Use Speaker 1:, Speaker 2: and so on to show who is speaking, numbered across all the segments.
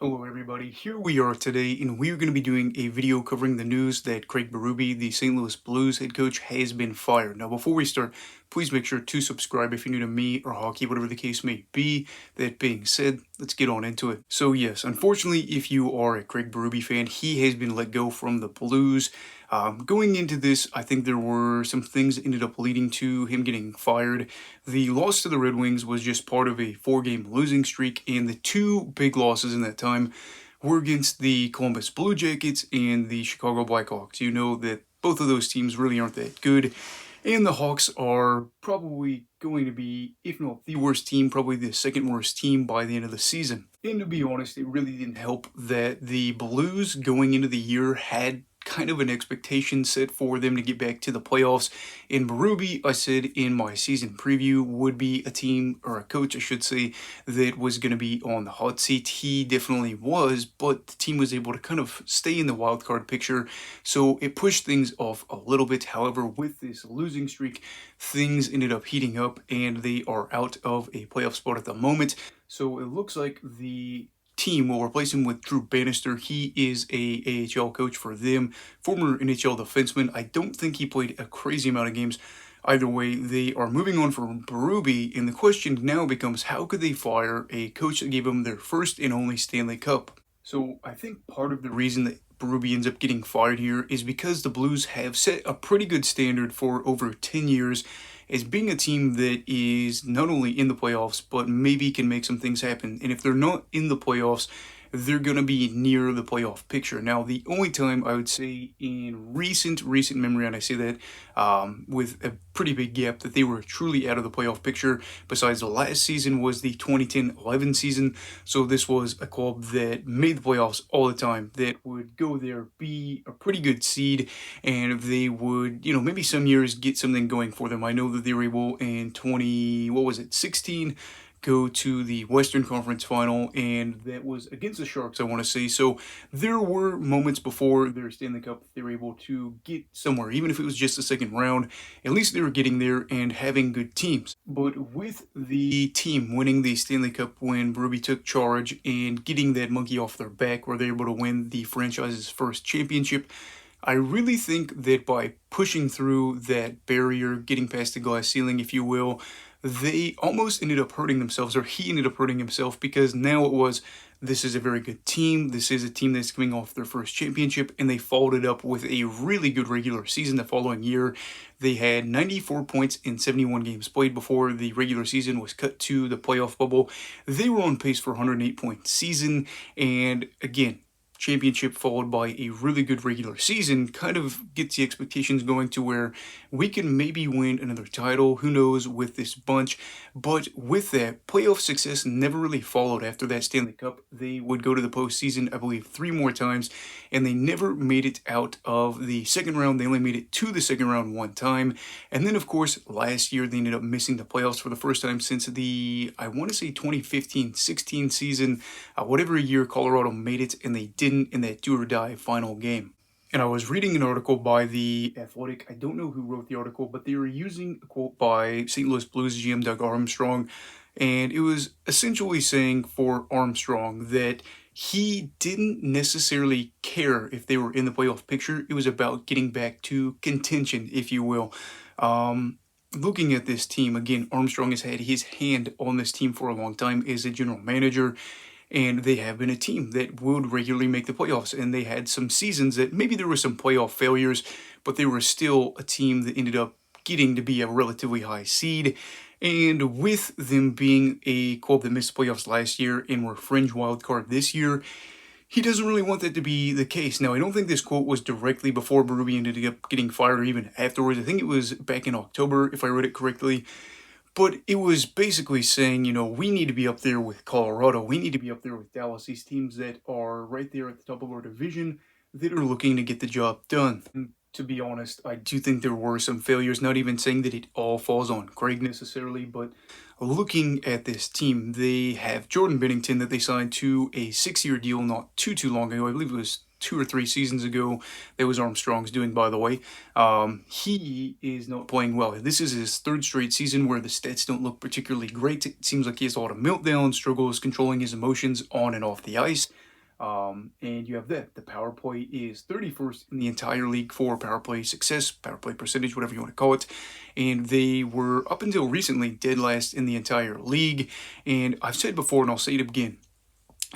Speaker 1: Hello everybody, here we are today and we are going to be doing a video covering the news that Craig Berbube, the St. Louis Blues head coach, has been fired. Now before we start, please make sure to subscribe if you're new to me or hockey, whatever the case may be. That being said, let's get on into it. So yes, unfortunately, if you are a Craig Berube fan, he has been let go from the Blues. Going into this, I think there were some things that ended up leading to him getting fired. The loss to the Red Wings was just part of a 4-game losing streak, and the two big losses in that time were against the Columbus Blue Jackets and the Chicago Blackhawks. You know that both of those teams really aren't that good, and the Hawks are probably going to be, if not the worst team, probably the second worst team by the end of the season. And to be honest, it really didn't help that the Blues going into the year had kind of an expectation set for them to get back to the playoffs. In Berube, I said in my season preview, would be a team, or a coach I should say, that was going to be on the hot seat. He definitely was, but the team was able to kind of stay in the wild card picture, so it pushed things off a little bit. However, with this losing streak, things ended up heating up and they are out of a playoff spot at the moment. So it looks like the team will replace him with Drew Bannister. He is a AHL coach for them, former NHL defenseman. I don't think he played a crazy amount of games. Either way, they are moving on from Berube, and the question now becomes, how could they fire a coach that gave them their first and only Stanley Cup? So I think part of the reason that Berube ends up getting fired here is because the Blues have set a pretty good standard for over 10 years as being a team that is not only in the playoffs, but maybe can make some things happen. And if they're not in the playoffs, they're going to be near the playoff picture. Now, the only time I would say in recent memory, and I say that with a pretty big gap, that they were truly out of the playoff picture besides the last season was the 2010-11 season. So this was a club that made the playoffs all the time, that would go there, be a pretty good seed, and they would, maybe some years get something going for them. I know that they were able in 16, go to the Western Conference Final, and that was against the Sharks, I want to say. So there were moments before their Stanley Cup they were able to get somewhere, even if it was just the second round. At least they were getting there and having good teams. But with the team winning the Stanley Cup when Berube took charge and getting that monkey off their back, where they were able to win the franchise's first championship, I really think that by pushing through that barrier, getting past the glass ceiling, if you will, they almost ended up hurting themselves, or he ended up hurting himself, because now it was, this is a very good team. This is a team that's coming off their first championship, and they followed it up with a really good regular season the following year. They had 94 points in 71 games played before the regular season was cut to the playoff bubble. They were on pace for a 108-point season, and again, championship followed by a really good regular season kind of gets the expectations going to where we can maybe win another title, who knows, with this bunch. But with that, playoff success never really followed after that Stanley Cup. They would go to the postseason, I believe, 3 more times, and they never made it out of the second round. They only made it to the second round 1 time. And then, of course, last year they ended up missing the playoffs for the first time since the, I want to say 2015-16 season, whatever year Colorado made it, and they didn't in that do-or-die final game. And I was reading an article by The Athletic. I don't know who wrote the article, but they were using a quote by St. Louis Blues GM Doug Armstrong, and it was essentially saying for Armstrong that he didn't necessarily care if they were in the playoff picture. It was about getting back to contention, if you will. Looking at this team, again, Armstrong has had his hand on this team for a long time as a general manager, and they have been a team that would regularly make the playoffs. And they had some seasons that maybe there were some playoff failures, but they were still a team that ended up getting to be a relatively high seed. And with them being a club that missed the playoffs last year and were fringe wild card this year, he doesn't really want that to be the case. Now, I don't think this quote was directly before Berube ended up getting fired or even afterwards. I think it was back in October, if I read it correctly. But it was basically saying, we need to be up there with Colorado. We need to be up there with Dallas. These teams that are right there at the top of our division that are looking to get the job done. And to be honest, I do think there were some failures, not even saying that it all falls on Craig necessarily, but looking at this team, they have Jordan Binnington that they signed to a 6-year deal not too long ago. I believe it was 2 or 3 seasons ago. That was Armstrong's doing, by the way. He is not playing well. This is his 3rd straight season where the stats don't look particularly great. It seems like he has a lot of meltdowns, struggles controlling his emotions on and off the ice. And you have that. The power play is 31st in the entire league for power play success, power play percentage, whatever you want to call it. And they were, up until recently, dead last in the entire league. And I've said before, and I'll say it again,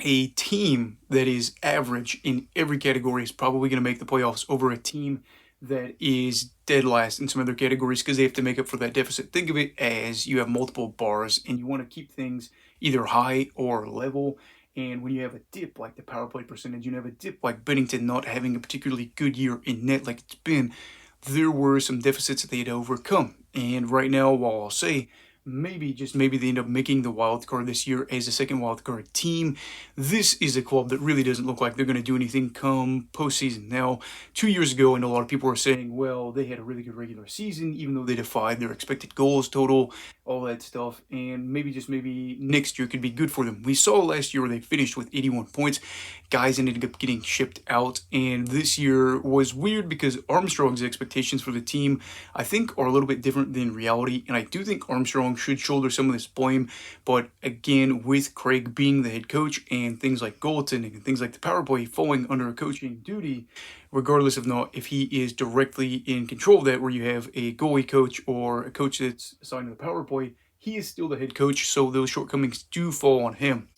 Speaker 1: a team that is average in every category is probably going to make the playoffs over a team that is dead last in some other categories because they have to make up for that deficit. Think of it as you have multiple bars and you want to keep things either high or level. And when you have a dip like the power play percentage, you have a dip like Bennington not having a particularly good year in net like it's been, there were some deficits that they had to overcome. And right now, while I'll say maybe, just maybe, they end up making the wild card this year as a second wild card team, this is a club that really doesn't look like they're going to do anything come postseason. Now, 2 years ago, and a lot of people were saying, well, they had a really good regular season, even though they defied their expected goals total, all that stuff, and maybe, just maybe, next year could be good for them. We saw last year where they finished with 81 points. Guys ended up getting shipped out, and this year was weird because Armstrong's expectations for the team, I think, are a little bit different than reality, and I do think Armstrong should shoulder some of this blame, but again, with Craig being the head coach and things like goaltending and things like the power play falling under a coaching duty, regardless of not if he is directly in control of that, where you have a goalie coach or a coach that's assigned to the power play, he is still the head coach, so those shortcomings do fall on him.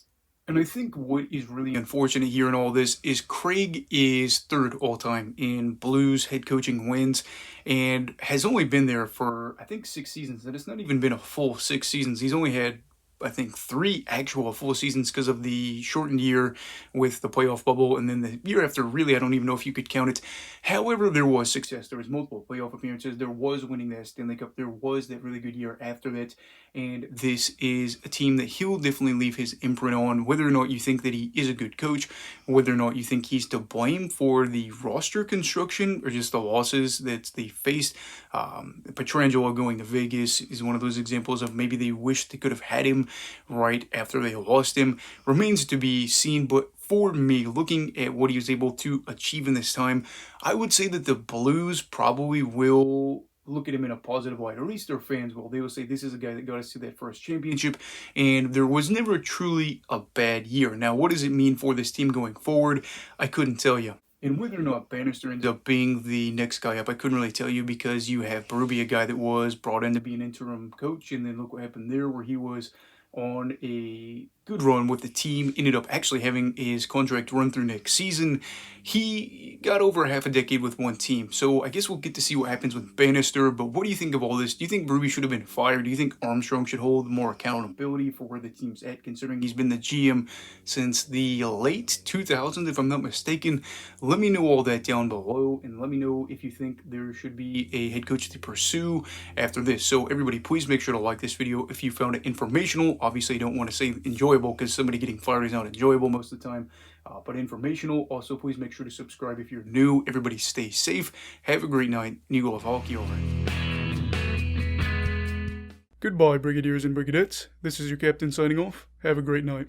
Speaker 1: And I think what is really unfortunate here in all this is Craig is third all-time in Blues head coaching wins and has only been there for, I think, 6 seasons. And it's not even been a full 6 seasons. He's only had, I think, 3 actual full seasons because of the shortened year with the playoff bubble, and then the year after, really, I don't even know if you could count it. However, there was success. There was multiple playoff appearances. There was winning that Stanley Cup. There was that really good year after that, and this is a team that he'll definitely leave his imprint on, whether or not you think that he is a good coach, whether or not you think he's to blame for the roster construction or just the losses that they faced. Pietrangelo going to Vegas is one of those examples of maybe they wish they could have had him right after they lost him. Remains to be seen, but for me, looking at what he was able to achieve in this time, I would say that the Blues probably will look at him in a positive light, or at least their fans will. They will say this is a guy that got us to that first championship, and there was never truly a bad year. Now, what does it mean for this team going forward? I couldn't tell you. And whether or not Bannister ends up being the next guy up, I couldn't really tell you, because you have Berube, a guy that was brought in to be an interim coach, and then look what happened there, where he was on a good run with the team, ended up actually having his contract run through next season. He got over half a decade with one team, so I guess we'll get to see what happens with Bannister. But what do you think of all this? Do you think Berube should have been fired? Do you think Armstrong should hold more accountability for where the team's at, considering he's been the GM since the late 2000s, if I'm not mistaken? Let me know all that down below, and let me know if you think there should be a head coach to pursue after this. So everybody, please make sure to like this video if you found it informational. Obviously, I don't want to say enjoyable, because somebody getting fired is not enjoyable most of the time, but informational. Also, please make sure to subscribe if you're new. Everybody stay safe, have a great night, and you go with hockey over. Goodbye, Brigadiers and Brigadettes. This is your captain signing off. Have a great night.